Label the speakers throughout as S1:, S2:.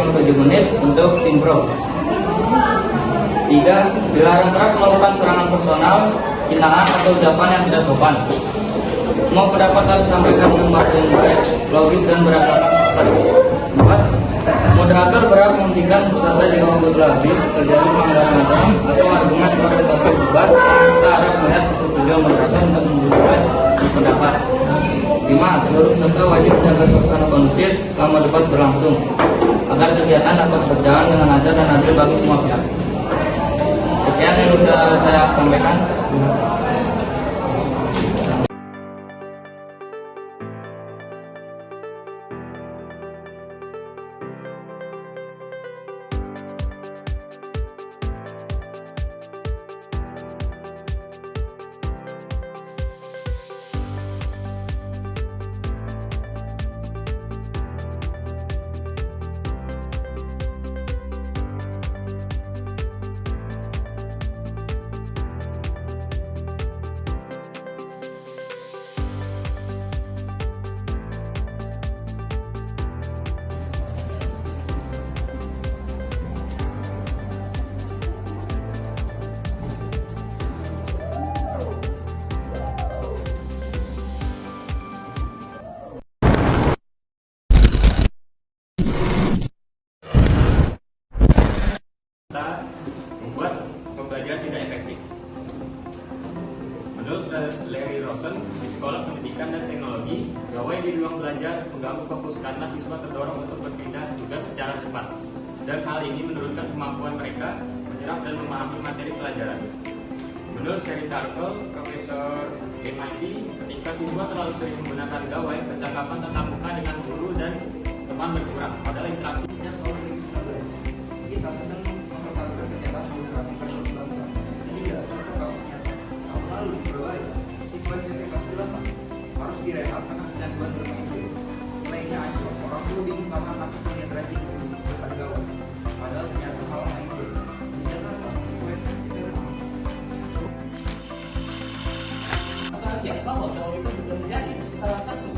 S1: selama 7 menit untuk sinkron. 3. Dilarang keras melakukan serangan personal, hinaan atau ucapan yang tidak sopan. Semua pendapat harus disampaikan dengan bahasa yang baik, logis dan berdasarkan. 4. Moderator berhak menghentikan peserta jika waktu habis terjadi pelanggaran aturan atau argumen pada topik debat. Kita harap melihat persetujuan moderator untuk memberikan pendapat. 5. Seluruh peserta wajib menjaga suasana kondusif selama debat berlangsung agar kegiatan dapat berjalan dengan lancar dan adil bagi semua pihak. Sekian yang bisa saya sampaikan.
S2: Kita membuat pembelajaran tidak efektif. Menurut Larry Rosen, psikolog pendidikan dan teknologi, gawai di ruang belajar mengganggu fokus karena siswa terdorong untuk berpindah tugas secara cepat, dan hal ini menurunkan kemampuan mereka menyerap dan memahami materi pelajaran. Menurut Sherry Turkle, profesor MIT, ketika siswa terlalu sering menggunakan gawai, percakapan tatap muka dengan guru dan teman berkurang, padahal interaksi
S3: kita sedang mempertaruhkan kesehatan demokrasi versus bangsa. Ketiga, contoh kasus nyata. Tahun lalu di Surabaya, siswa SMP kelas 8 harus direhab karena kecanduan bermain game. Lainnya anjlok, orang tua bingung karena anak punya tracking depan gawai. Padahal ternyata hal main game. Di Jakarta, siswa SMP SMA.
S4: Ya, bahwa gawai itu juga menjadi salah satu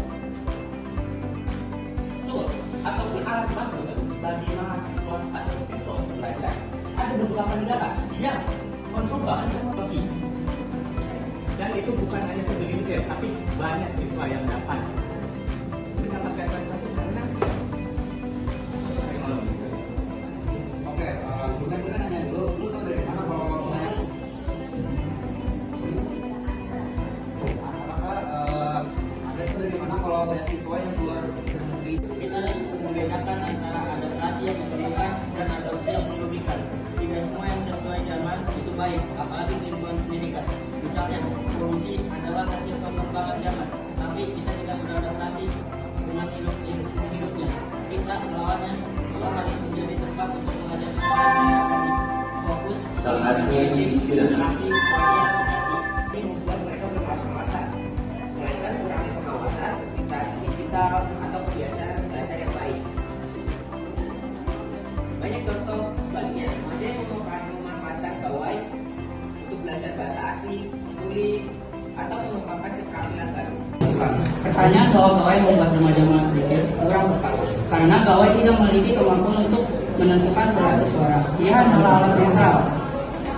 S4: tools ataupun alat bantu bagi mahasiswa atau siswa belajar. Ada beberapa negara yang mencoba teknologi, dan itu bukan hanya segelintir, tapi banyak siswa yang dapat mendapatkan prestasi karena teknologi.
S3: Oke, bukan nanya dulu, lu tau dari mana kalau banyak siswa yang keluar negeri?
S4: Kita harus membedakan antara adaptasi yang diperlukan dan adopsi yang melebihkan. Tidak semua yang sesuai zaman itu baik, apalagi di lingkungan pendidikan. Misalnya, polusi adalah hasil perkembangan zaman, tapi kita tidak beradaptasi dengan hidupnya. Kita melawannya, kalau harus menjadi tempat untuk mengajar fokus
S5: saatnya istirahat.
S6: Ini membuat mereka bermalas-malasan, melainkan kurangi pengawasan, literasi digital, atau kebiasaan belajar yang baik. Banyak contoh sebaliknya, ada yang memanfaatkan gawai untuk belajar bahasa asing, menulis, atau mengembangkan keterampilan baru.
S4: Pertanyaan bahwa gawai membuat remaja malas berpikir kurang tepat, karena gawai tidak memiliki kemampuan untuk menentukan berat suara. Dia adalah alat netral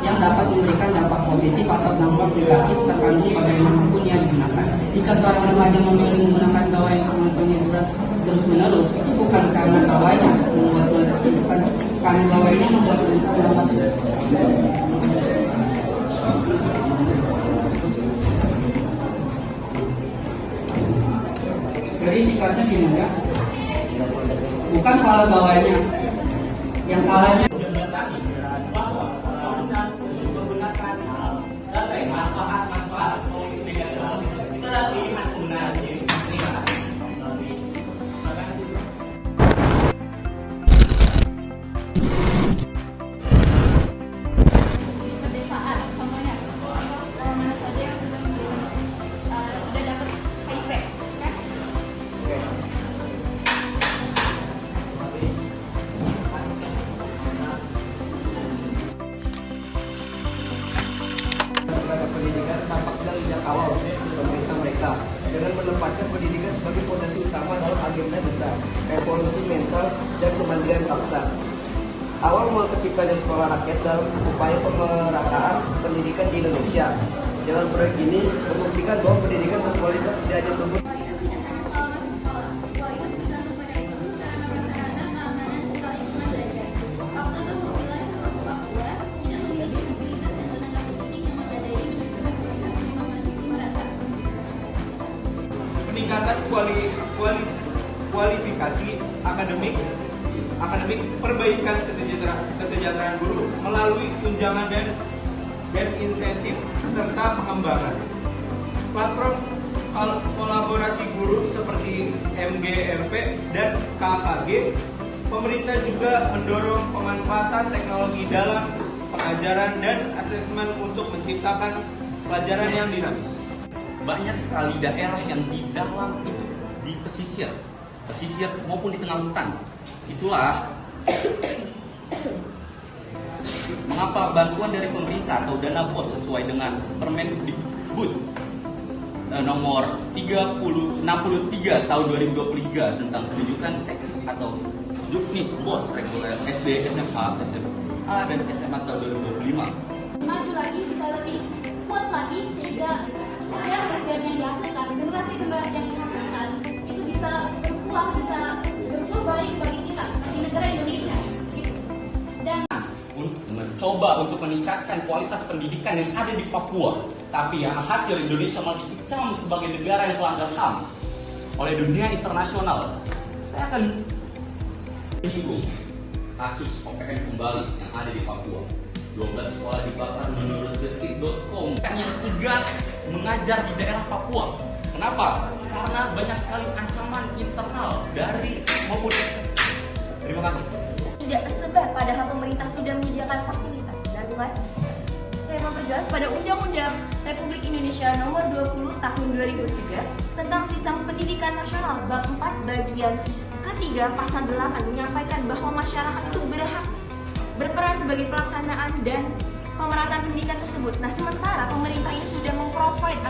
S4: yang dapat memberikan dampak positif atau dampak negatif tergantung bagaimanapun yang digunakan. Jika seorang remaja memilih menggunakan gawai kemampuannya berat terus-menerus, itu bukan karena gawainya membuat tulisan, bukan karena gawainya membuat tulisan dapat. Jadi sikapnya gini ya, bukan salah gawainya, yang salahnya bahwa menggunakan data yang manfaat politik negatif itu adalah pilihan penggunaan sendiri. Terima kasih.
S7: Di pedesaan contohnya orang mana saja yang sudah dapat HIV kan?
S3: Terhadap pendidikan tampak jelas sejak awal pemerintah mereka dengan menempatkan pendidikan sebagai fondasi utama dalam agenda besar revolusi mental dan kemandirian
S8: pemberian paksa. Awal mula terciptanya sekolah rakyat dalam upaya pemerataan pendidikan di Indonesia. Dengan proyek ini membuktikan bahwa pendidikan berkualitas tidak hanya tumbuh.
S7: Kualitas tidak hanya soal masuk sekolah. Kualitas bergantung pada itu sarana prasarana keamanan sekaligus belajar. Fakta bahwa wilayah termasuk Papua tidak memiliki fasilitas dan tenaga pendidik yang memadai menunjukkan kualitas memang masih merata.
S3: Peningkatan kualifikasi akademik, perbaikan kesejahteraan guru melalui tunjangan dan insentif serta pengembangan. Platform kolaborasi guru seperti MGMP dan KKG. Pemerintah juga mendorong pemanfaatan teknologi dalam pengajaran dan asesmen untuk menciptakan pelajaran yang dinamis.
S9: Banyak sekali daerah yang di dalam itu di pesisir maupun di tengah hutan. Itulah mengapa bantuan dari pemerintah atau dana BOS sesuai dengan Permendikbud nomor 63 tahun 2023 tentang pendidikan teknis atau Juknis BOS reguler SD, SMA, SMA dan SMA tahun 2025.
S7: Maju lagi, bisa lebih kuat lagi sehingga SDM yang dihasilkan, generasi yang dihasilkan itu bisa berbuah, bisa berbuah baik bagi kita di negara Indonesia gitu. Dan
S9: mencoba untuk meningkatkan kualitas pendidikan yang ada di Papua, tapi yang hasil Indonesia malah dikecam sebagai negara yang pelanggar HAM oleh dunia internasional. Saya akan menyinggung kasus OPM kembali yang ada di Papua. 12 sekolah dibakar menurut detik.com yang enggan mengajar di daerah Papua. Kenapa? Karena banyak sekali ancaman internal dari maupun. Terima kasih.
S10: Tidak tersebar, padahal pemerintah sudah menyediakan fasilitas darurat. Saya memperjelas pada Undang-Undang Republik Indonesia Nomor 20 Tahun 2003 tentang Sistem Pendidikan Nasional Bab 4 Bagian ketiga Pasal 8 menyampaikan bahwa masyarakat itu berhak berperan sebagai pelaksanaan dan pemerataan pendidikan tersebut. Nah, sementara pemerintah ini sudah memprovide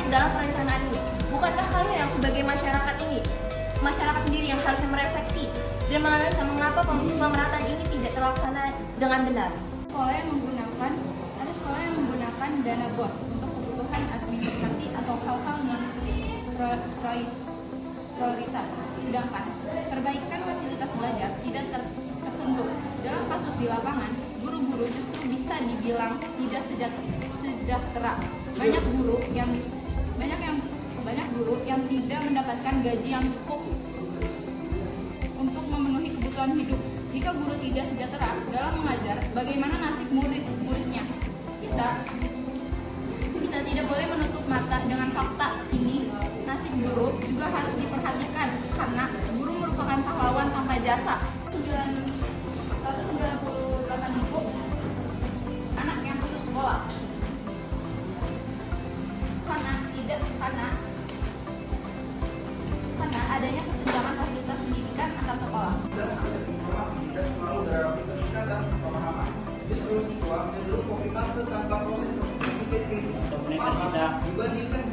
S10: dalam perencanaan ini. Bukankah kalian yang sebagai masyarakat sendiri yang harusnya merefleksi dan menganalisa mengapa pemerataan ini tidak terlaksana dengan benar?
S7: Ada sekolah yang menggunakan dana BOS untuk kebutuhan administrasi atau hal-hal non prioritas. Sedangkan perbaikan fasilitas belajar tidak tersentuh. Dalam kasus di lapangan, guru-guru justru bisa dibilang tidak sejahtera. Banyak guru yang tidak mendapatkan gaji yang cukup untuk memenuhi kebutuhan hidup. Jika guru tidak sejahtera dalam mengajar, bagaimana nasib murid-muridnya? Kita tidak boleh menutup mata dengan fakta ini. Nasib guru juga harus diperhatikan karena guru merupakan pahlawan tanpa jasa. 198.000 anak yang putus sekolah karena adanya kesenjangan fasilitas pendidikan antar sekolah.
S3: Dan akses informasi tidak selalu berarti peningkatan pemahaman. Justru siswa cenderung copy paste tanpa proses berpikir kritis. Dibandingkan